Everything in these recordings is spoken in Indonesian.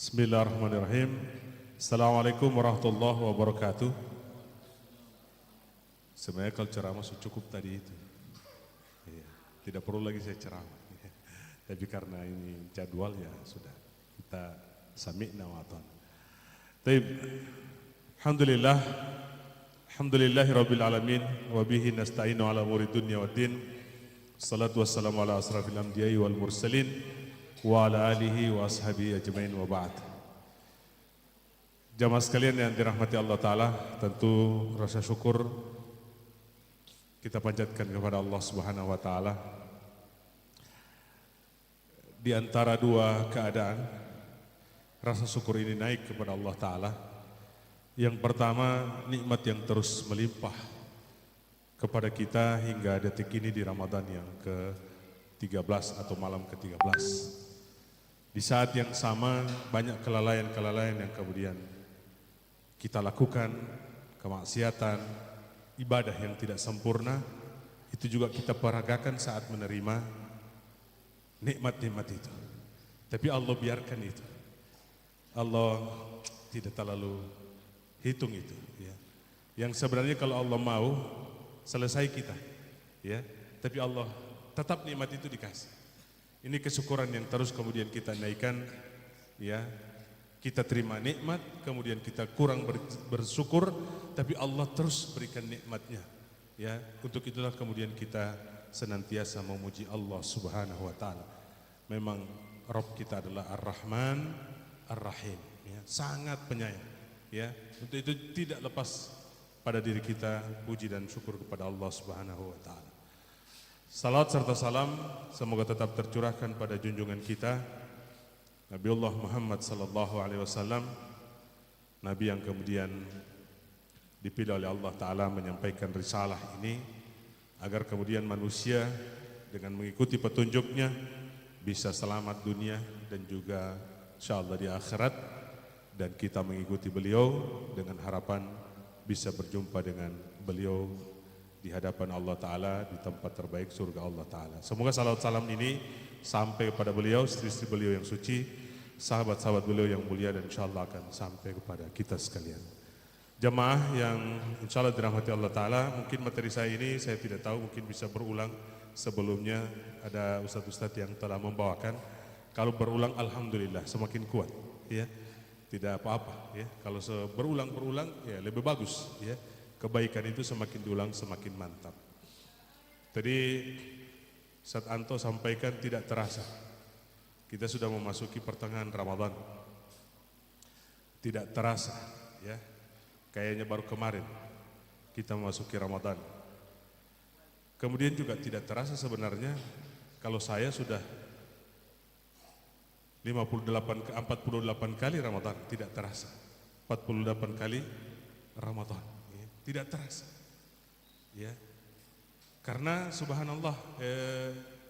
Bismillahirrahmanirrahim. Assalamualaikum warahmatullahi wabarakatuh. Sebenarnya kalau ceramah sudah cukup tadi itu. Iya, tidak perlu lagi saya ceramah. Tapi karena ini jadwal ya sudah kita sami'na wa ata'na. Baik. Alhamdulillah. Alhamdulillahirabbil alamin wa bihi nasta'inu ala umuri dunya waddin. Salatu wassalamu ala asrafil anbiya'i wal mursalin wa ala alihi wa ashabihi ajmain wa ba'd. Jamaah sekalian yang dirahmati Allah Ta'ala, tentu rasa syukur kita panjatkan kepada Allah Subhanahu wa Ta'ala. Di antara dua keadaan, rasa syukur ini naik kepada Allah Ta'ala. Yang pertama, nikmat yang terus melimpah kepada kita hingga detik ini di Ramadan yang ke-13 atau malam ke-13. Di saat yang sama banyak kelalaian-kelalaian yang kemudian kita lakukan, kemaksiatan, ibadah yang tidak sempurna, itu juga kita peragakan saat menerima nikmat-nikmat itu. Tapi Allah biarkan itu. Allah tidak terlalu hitung itu. Ya. Yang sebenarnya kalau Allah mau, selesai kita. Ya. Tapi Allah tetap nikmat itu dikasih. Ini kesyukuran yang terus kemudian kita naikkan, ya. Kita terima nikmat, kemudian kita kurang bersyukur, tapi Allah terus berikan nikmatnya. Ya, untuk itulah kemudian kita senantiasa memuji Allah Subhanahu wa Ta'ala. Memang Rabb kita adalah Ar-Rahman, Ar-Rahim, ya, sangat penyayang. Ya, untuk itu tidak lepas pada diri kita puji dan syukur kepada Allah Subhanahu wa Ta'ala. Salat serta salam semoga tetap tercurahkan pada junjungan kita Nabiullah Muhammad sallallahu alaihi wasallam, nabi yang kemudian dipilih oleh Allah Ta'ala menyampaikan risalah ini agar kemudian manusia dengan mengikuti petunjuknya bisa selamat dunia dan juga insyaallah di akhirat, dan kita mengikuti beliau dengan harapan bisa berjumpa dengan beliau di hadapan Allah Ta'ala di tempat terbaik surga Allah Ta'ala. Semoga salawat salam ini sampai kepada beliau, istri-istri beliau yang suci, sahabat-sahabat beliau yang mulia, dan insyaAllah akan sampai kepada kita sekalian. Jemaah yang insyaAllah dirahmati Allah Ta'ala, mungkin materi saya ini saya tidak tahu, mungkin bisa berulang. Sebelumnya ada ustadz-ustadz yang telah membawakan. Kalau berulang alhamdulillah semakin kuat, ya. Tidak apa-apa, ya. Kalau berulang-berulang ya lebih bagus, ya. Kebaikan itu semakin diulang semakin mantap. Tadi Ustadz Anto sampaikan tidak terasa kita sudah memasuki pertengahan Ramadan. Tidak terasa, ya. Kayaknya baru kemarin kita memasuki Ramadan. Kemudian juga tidak terasa sebenarnya kalau saya sudah 48 kali Ramadan, tidak terasa. 48 kali Ramadan. Tidak terasa, ya, karena subhanallah,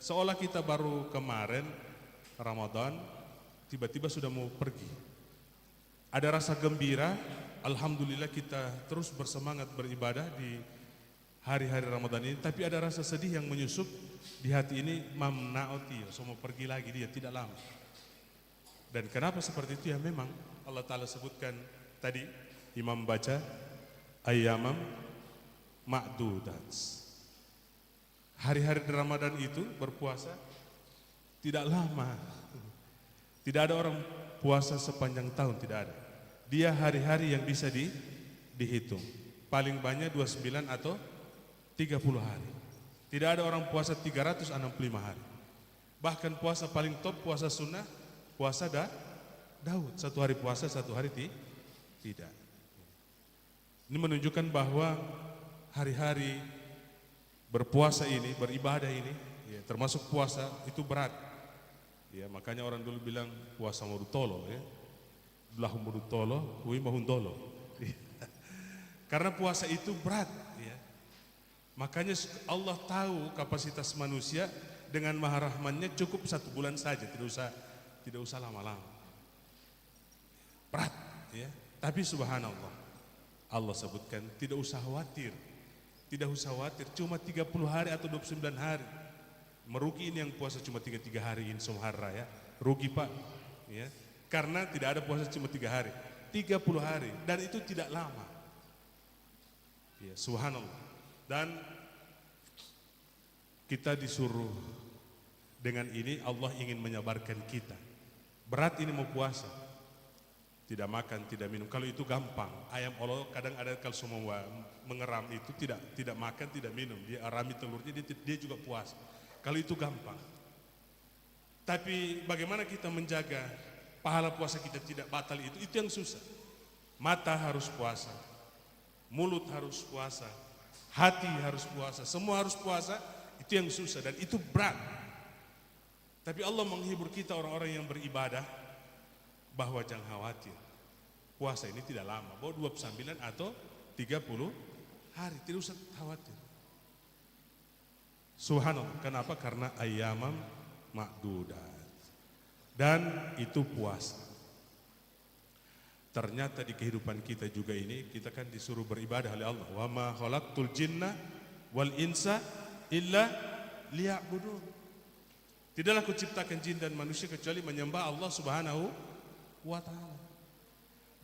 seolah kita baru kemarin Ramadan, tiba-tiba sudah mau pergi. Ada rasa gembira, alhamdulillah kita terus bersemangat beribadah di hari-hari Ramadan ini. Tapi ada rasa sedih yang menyusup di hati ini, mamnaoti, mau pergi lagi dia tidak lama. Dan kenapa seperti itu? Ya memang Allah Ta'ala sebutkan tadi, Imam baca ayyamam ma'dudat. Hari-hari di Ramadan itu berpuasa tidak lama. Tidak ada orang puasa sepanjang tahun, tidak ada. Dia hari-hari yang bisa dihitung. Paling banyak 29 atau 30 hari. Tidak ada orang puasa 365 hari. Bahkan puasa paling top, puasa sunnah, puasa Daud. Satu hari puasa, satu hari tidak. Ini menunjukkan bahwa hari-hari berpuasa ini, beribadah ini, ya, termasuk puasa itu berat. Ya, makanya orang dulu bilang puasa murutolo, ya. Belah murutolo, hui mahundolo. Karena puasa itu berat, ya. Makanya Allah tahu kapasitas manusia, dengan maha rahmannya cukup 1 bulan saja, tidak usah lama-lama. Berat, ya. Tapi subhanallah, Allah sebutkan tidak usah khawatir. Tidak usah khawatir, cuma 30 hari atau 29 hari. Merugi ini yang puasa cuma 33 hari ini Somharra, ya. Rugi Pak, ya. Karena tidak ada puasa cuma 3 hari, 30 hari, dan itu tidak lama. Ya, subhanallah. Dan kita disuruh dengan ini, Allah ingin menyabarkan kita. Berat ini mau puasa, tidak makan, tidak minum. Kalau itu gampang, ayam Allah kadang ada kalau semua mengeram itu tidak makan, tidak minum, dia arami telurnya, dia juga puasa. Kalau itu gampang. Tapi bagaimana kita menjaga pahala puasa kita tidak batal, itu yang susah. Mata harus puasa, mulut harus puasa, hati harus puasa, semua harus puasa, itu yang susah dan itu berat. Tapi Allah menghibur kita orang-orang yang beribadah bahwa jangan khawatir. Puasa ini tidak lama, bahwa 29 atau 30 hari, tidak usah khawatir. Subhanallah, kenapa? Karena ayyamam ma'dudat. Dan itu puasa. Ternyata di kehidupan kita juga ini, kita kan disuruh beribadah oleh Allah. Wa ma khalaqtul jinna wal insa illa liya'budun. Tidaklah kuciptakan jin dan manusia kecuali menyembah Allah Subhanahu wa ta'ala.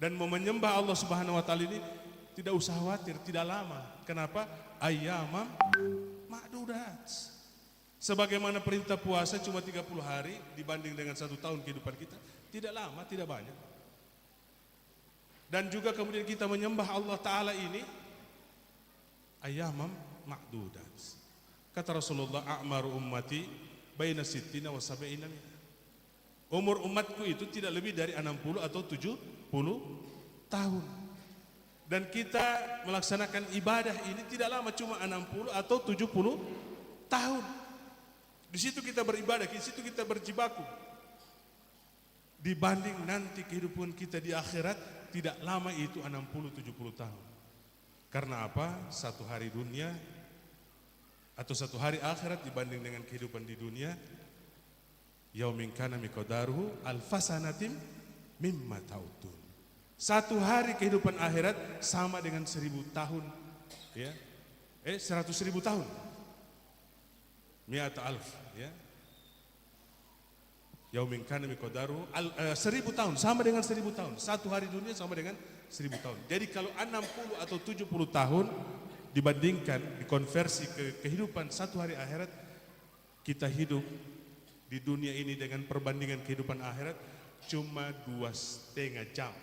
Dan mau menyembah Allah Subhanahu wa ta'ala ini tidak usah khawatir, tidak lama. Kenapa? Ayyamam ma'dudat. Sebagaimana perintah puasa cuma 30 hari dibanding dengan 1 tahun kehidupan kita, tidak lama, tidak banyak. Dan juga kemudian kita menyembah Allah Ta'ala ini ayyamam ma'dudat. Kata Rasulullah, a'maru ummati baina sittina wa sab'ina. Umur umatku itu tidak lebih dari 60 atau 70 tahun. Dan kita melaksanakan ibadah ini tidak lama, cuma 60 atau 70 tahun. Di situ kita beribadah, di situ kita berjibaku. Dibanding nanti kehidupan kita di akhirat, tidak lama itu 60-70 tahun. Karena apa? 1 hari dunia atau 1 hari akhirat dibanding dengan kehidupan di dunia, yaumin kana miqdaruhu alfasanatim mimma ta'udun. 1 hari kehidupan akhirat sama dengan 1000 tahun, ya. 100.000 tahun. Mi'ata alf, ya. Yaumin kana miqdaruhu 1000 tahun sama dengan 1000 tahun. 1 hari dunia sama dengan 1000 tahun. Jadi kalau 60 atau 70 tahun dibandingkan, dikonversi ke kehidupan 1 hari akhirat, kita hidup di dunia ini dengan perbandingan kehidupan akhirat cuma 2,5 jam.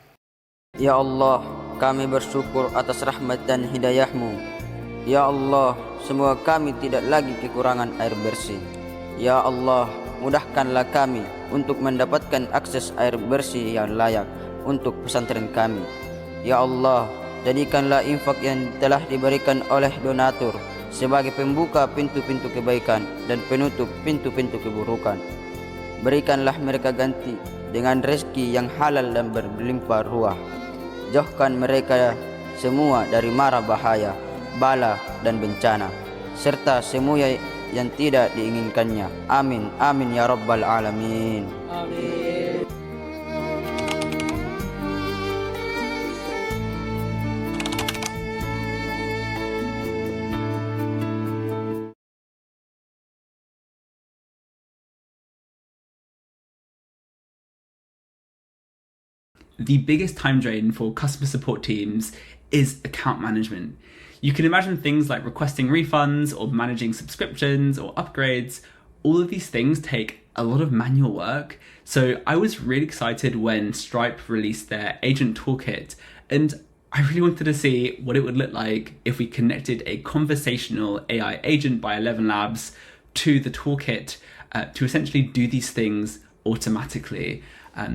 Ya Allah, kami bersyukur atas rahmat dan hidayah-Mu. Ya Allah, semoga kami tidak lagi kekurangan air bersih. Ya Allah, mudahkanlah kami untuk mendapatkan akses air bersih yang layak untuk pesantren kami. Ya Allah, jadikanlah infak yang telah diberikan oleh donatur sebagai pembuka pintu-pintu kebaikan dan penutup pintu-pintu keburukan. Berikanlah mereka ganti dengan rezeki yang halal dan berlimpah ruah. Jauhkan mereka semua dari mara bahaya, bala dan bencana, serta semua yang tidak diinginkannya. Amin, amin ya rabbal alamin. Amin. The biggest time drain for customer support teams is account management. You can imagine things like requesting refunds or managing subscriptions or upgrades. All of these things take a lot of manual work. So I was really excited when Stripe released their agent toolkit, and I really wanted to see what it would look like if we connected a conversational AI agent by 11 Labs to the toolkit to essentially do these things automatically.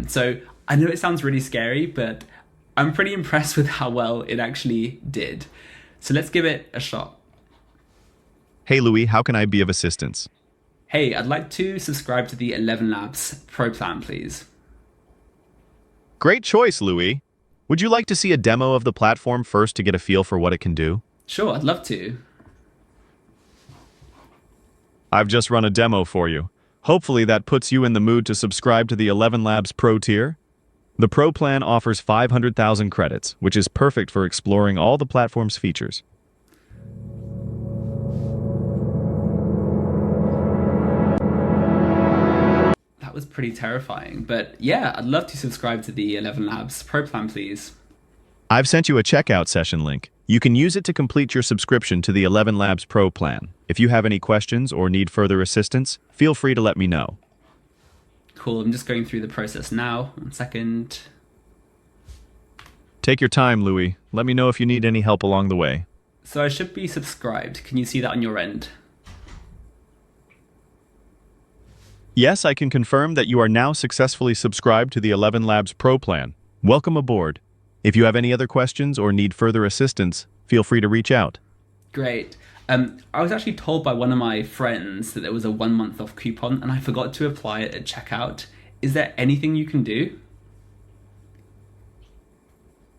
So I know it sounds really scary, but I'm pretty impressed with how well it actually did. So let's give it a shot. Hey Louis, how can I be of assistance? Hey, I'd like to subscribe to the 11 Labs Pro plan, please. Great choice, Louis. Would you like to see a demo of the platform first to get a feel for what it can do? Sure, I'd love to. I've just run a demo for you. Hopefully that puts you in the mood to subscribe to the 11 Labs Pro tier. The Pro plan offers 500,000 credits, which is perfect for exploring all the platform's features. That that was pretty terrifying. But yeah, I'd love to subscribe to the 11 Labs Pro plan, please. I've sent you a checkout session link. You can use it to complete your subscription to the 11 Labs Pro plan. If you have any questions or need further assistance, feel free to let me know. Cool, I'm just going through the process now. 1 second. Take your time, Louis. Let me know if you need any help along the way. So I should be subscribed. Can you see that on your end? Yes, I can confirm that you are now successfully subscribed to the 11 Labs Pro plan. Welcome aboard. If you have any other questions or need further assistance, feel free to reach out. Great. I was actually told by one of my friends that there was a 1 month off coupon and I forgot to apply it at checkout. Is there anything you can do?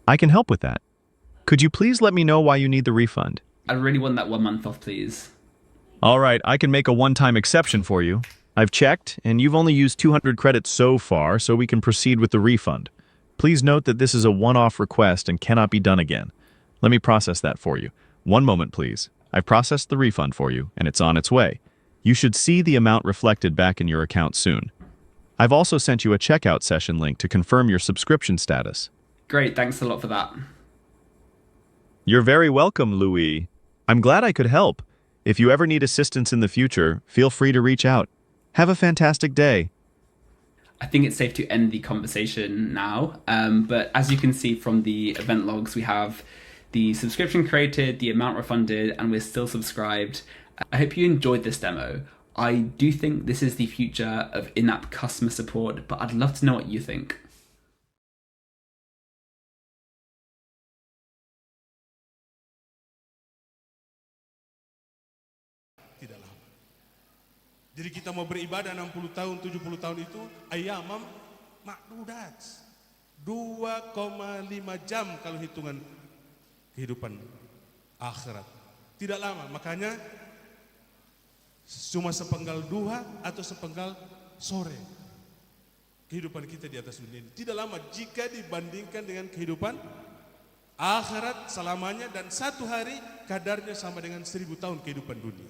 I can help with that. Could you please let me know why you need the refund? I really want that 1 month off, please. All right, I can make a one-time exception for you. I've checked, and you've only used 200 credits so far, so we can proceed with the refund. Please note that this is a one-off request and cannot be done again. Let me process that for you. One moment, please. I've processed the refund for you, and it's on its way. You should see the amount reflected back in your account soon. I've also sent you a checkout session link to confirm your subscription status. Great, thanks a lot for that. You're very welcome, Louis. I'm glad I could help. If you ever need assistance in the future, feel free to reach out. Have a fantastic day. I think it's safe to end the conversation now, but as you can see from the event logs, we have the subscription created, the amount refunded, and we're still subscribed. I hope you enjoyed this demo. I do think this is the future of in-app customer support, but I'd love to know what you think. Tidak lama. Jadi kita mau beribadah 60 tahun, 70 tahun itu ayyamam ma'dudat. 2,5 jam kalau hitungan kehidupan akhirat. Tidak lama, makanya cuma sepenggal duha atau sepenggal sore kehidupan kita di atas dunia ini. Tidak lama jika dibandingkan dengan kehidupan akhirat selamanya, dan satu hari kadarnya sama dengan 1000 tahun kehidupan dunia.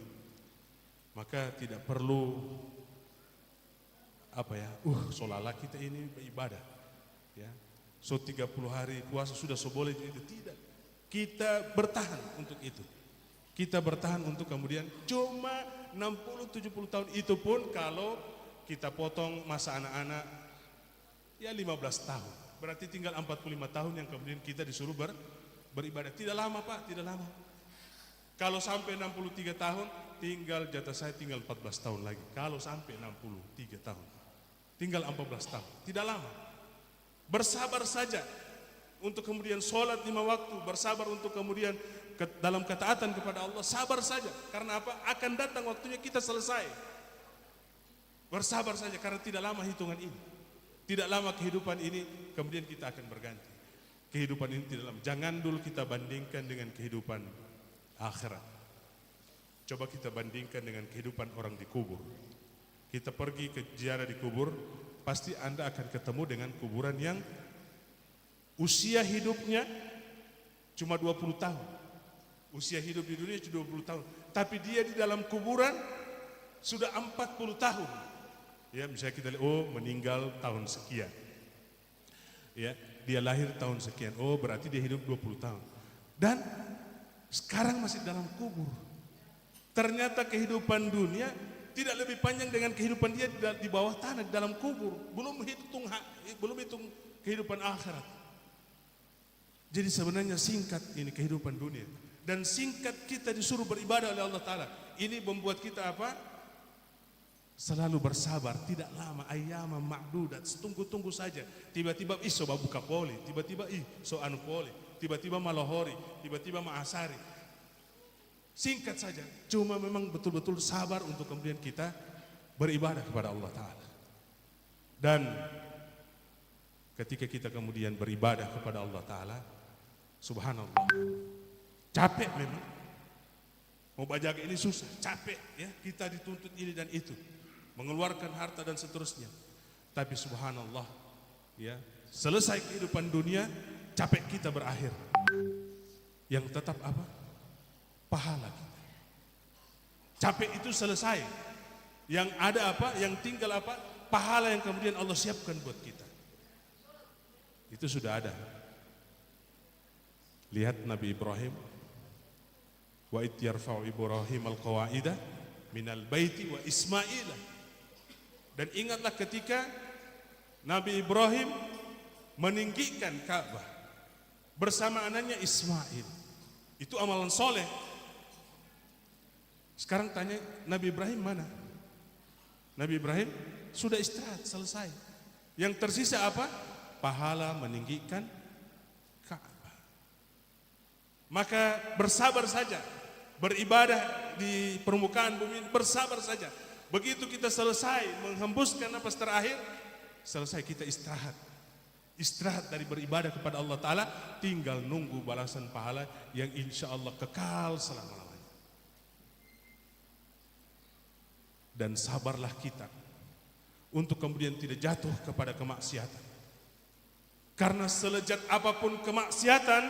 Maka tidak perlu solala kita ini beribadah. Ya. So 30 hari puasa sudah boleh itu, tidak. Kita bertahan untuk itu. Kita bertahan untuk kemudian cuma 60-70 tahun, itu pun kalau kita potong masa anak-anak ya 15 tahun. Berarti tinggal 45 tahun yang kemudian kita disuruh beribadah. Tidak lama Pak, tidak lama. Kalau sampai 63 tahun, jatah saya tinggal 14 tahun lagi. Kalau sampai 63 tahun, tinggal 14 tahun. Tidak lama. Bersabar saja untuk kemudian sholat 5 waktu. Bersabar untuk kemudian dalam ketaatan kepada Allah. Sabar saja. Karena apa? Akan datang waktunya kita selesai. Bersabar saja karena tidak lama hitungan ini. Tidak lama kehidupan ini, kemudian kita akan berganti. Kehidupan ini tidak lama. Jangan dulu kita bandingkan dengan kehidupan akhirat. Coba kita bandingkan dengan kehidupan orang di kubur. Kita pergi ke ziarah di kubur, pasti Anda akan ketemu dengan kuburan yang usia hidupnya cuma 20 tahun. Usia hidup di dunia cuma 20 tahun. Tapi dia di dalam kuburan sudah 40 tahun. Ya, misalnya kita lihat, meninggal tahun sekian. Ya, dia lahir tahun sekian. Berarti dia hidup 20 tahun. Dan sekarang masih dalam kubur. Ternyata kehidupan dunia tidak lebih panjang dengan kehidupan dia di bawah tanah, di dalam kubur. Belum hitung kehidupan akhirat. Jadi sebenarnya singkat ini kehidupan dunia. Dan singkat kita disuruh beribadah oleh Allah Ta'ala. Ini membuat kita apa? Selalu bersabar, tidak lama, ayyama ma'dudat, tunggu-tunggu saja. Tiba-tiba so buka poli, tiba-tiba so anu poli, tiba-tiba malohori, tiba-tiba ma'asari. Singkat saja, cuma memang betul-betul sabar untuk kemudian kita beribadah kepada Allah Ta'ala. Dan ketika kita kemudian beribadah kepada Allah Ta'ala, subhanallah, capek memang. Mau baca ini susah, capek ya, kita dituntut ini dan itu, mengeluarkan harta dan seterusnya. Tapi subhanallah, ya, selesai kehidupan dunia, capek kita berakhir. Yang tetap apa? Pahala kita. Capek itu selesai. Yang ada apa? Yang tinggal apa? pahala yang kemudian Allah siapkan buat kita. Itu sudah ada. Lihat Nabi Ibrahim. Wa id yarfa'u Ibrahim al-qawaida minal baiti wa Ismail. Dan ingatlah ketika Nabi Ibrahim meninggikan Ka'bah bersama anaknya Ismail. Itu amalan soleh. Sekarang tanya, Nabi Ibrahim mana? Nabi Ibrahim sudah istirahat, selesai. Yang tersisa apa? Pahala meninggikan Ka'bah. Maka bersabar saja, beribadah di permukaan bumi, bersabar saja. Begitu kita selesai menghembuskan napas terakhir, selesai kita istirahat. Istirahat dari beribadah kepada Allah Ta'ala, tinggal nunggu balasan pahala yang insya Allah kekal selama-lamanya. Dan sabarlah kita untuk kemudian tidak jatuh kepada kemaksiatan. Karena selejat apapun kemaksiatan,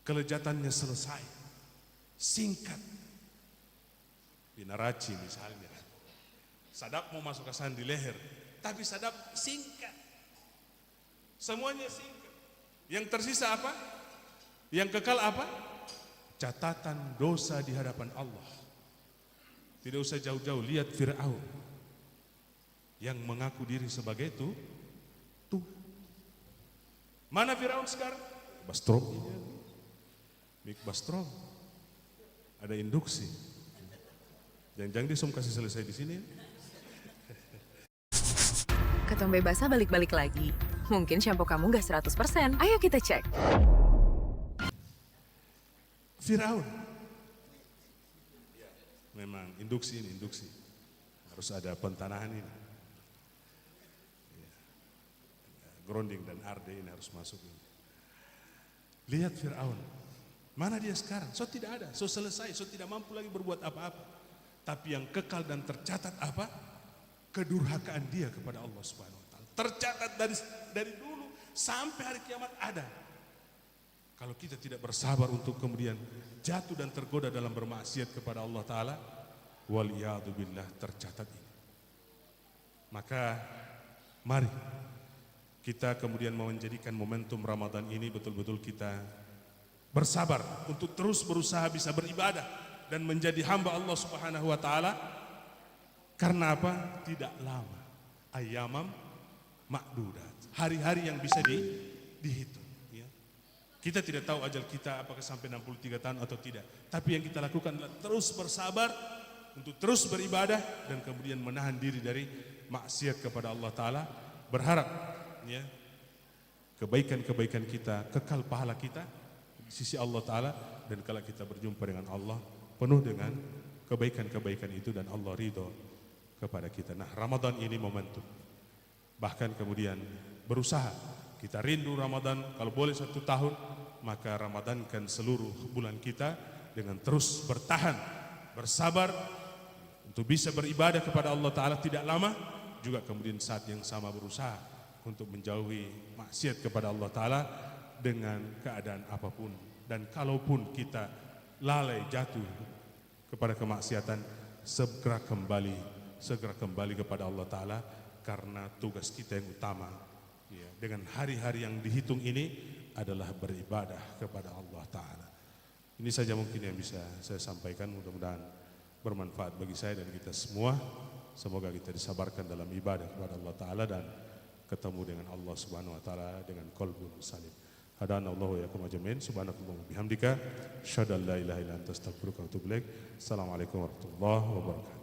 kelejatannya selesai, singkat. Di Naraci misalnya, sadap mau masuk ke sandi leher, tapi sadap singkat. Semuanya singkat. Yang tersisa apa? Yang kekal apa? Catatan dosa di hadapan Allah. Tidak usah jauh-jauh, lihat Fir'aun yang mengaku diri sebagai Tuhan. Mana Fir'aun sekarang? Bastrom ini, Mik Bastrom. Ada induksi. Jangan-jangan dia kasih selesai di sini. Ketong bebasnya balik-balik lagi. Mungkin shampoo kamu gak 100%. Ayo kita cek. Fir'aun. Memang induksi ini, induksi. Harus ada pentanahan ini. Grounding dan arde ini harus masuk ini. Lihat Fir'aun. Mana dia sekarang? So tidak ada, so selesai, so tidak mampu lagi berbuat apa-apa. Tapi yang kekal dan tercatat apa? Kedurhakaan dia kepada Allah Subhanahu wa taala. Tercatat dari dulu sampai hari kiamat ada. Kalau kita tidak bersabar untuk kemudian jatuh dan tergoda dalam bermaksiat kepada Allah Ta'ala, waliyadzubillah, tercatat ini. Maka mari kita kemudian mau menjadikan momentum Ramadan ini betul-betul kita bersabar untuk terus berusaha bisa beribadah dan menjadi hamba Allah Subhanahu wa Ta'ala. Karena apa? Tidak lama. Ayyamam ma'dudat. Hari-hari yang bisa dihitung. Kita tidak tahu ajal kita apakah sampai 63 tahun atau tidak. Tapi yang kita lakukan adalah terus bersabar untuk terus beribadah dan kemudian menahan diri dari maksiat kepada Allah Ta'ala. Berharap ya, kebaikan-kebaikan kita, kekal pahala kita di sisi Allah Ta'ala. Dan kalau kita berjumpa dengan Allah, penuh dengan kebaikan-kebaikan itu dan Allah ridho kepada kita. Nah, Ramadan ini momentum. Bahkan kemudian berusaha. Kita rindu Ramadan, kalau boleh 1 tahun, maka Ramadankan seluruh bulan kita dengan terus bertahan, bersabar untuk bisa beribadah kepada Allah Ta'ala tidak lama, juga kemudian saat yang sama berusaha untuk menjauhi maksiat kepada Allah Ta'ala dengan keadaan apapun. Dan kalaupun kita lalai jatuh kepada kemaksiatan, segera kembali kepada Allah Ta'ala karena tugas kita yang utama ya, dengan hari-hari yang dihitung ini adalah beribadah kepada Allah Ta'ala. Ini saja mungkin yang bisa saya sampaikan, mudah-mudahan bermanfaat bagi saya dan kita semua. Semoga kita disabarkan dalam ibadah kepada Allah Ta'ala dan ketemu dengan Allah Subhanahu Wa Ta'ala dengan qalbun salim. Hadanallahu wa yakum ajmain. Subhanakallahumma bihamdika asyhadu an la ilaha illa anta astaghfiruka wa atubu ilaik. Assalamualaikum warahmatullahi wabarakatuh.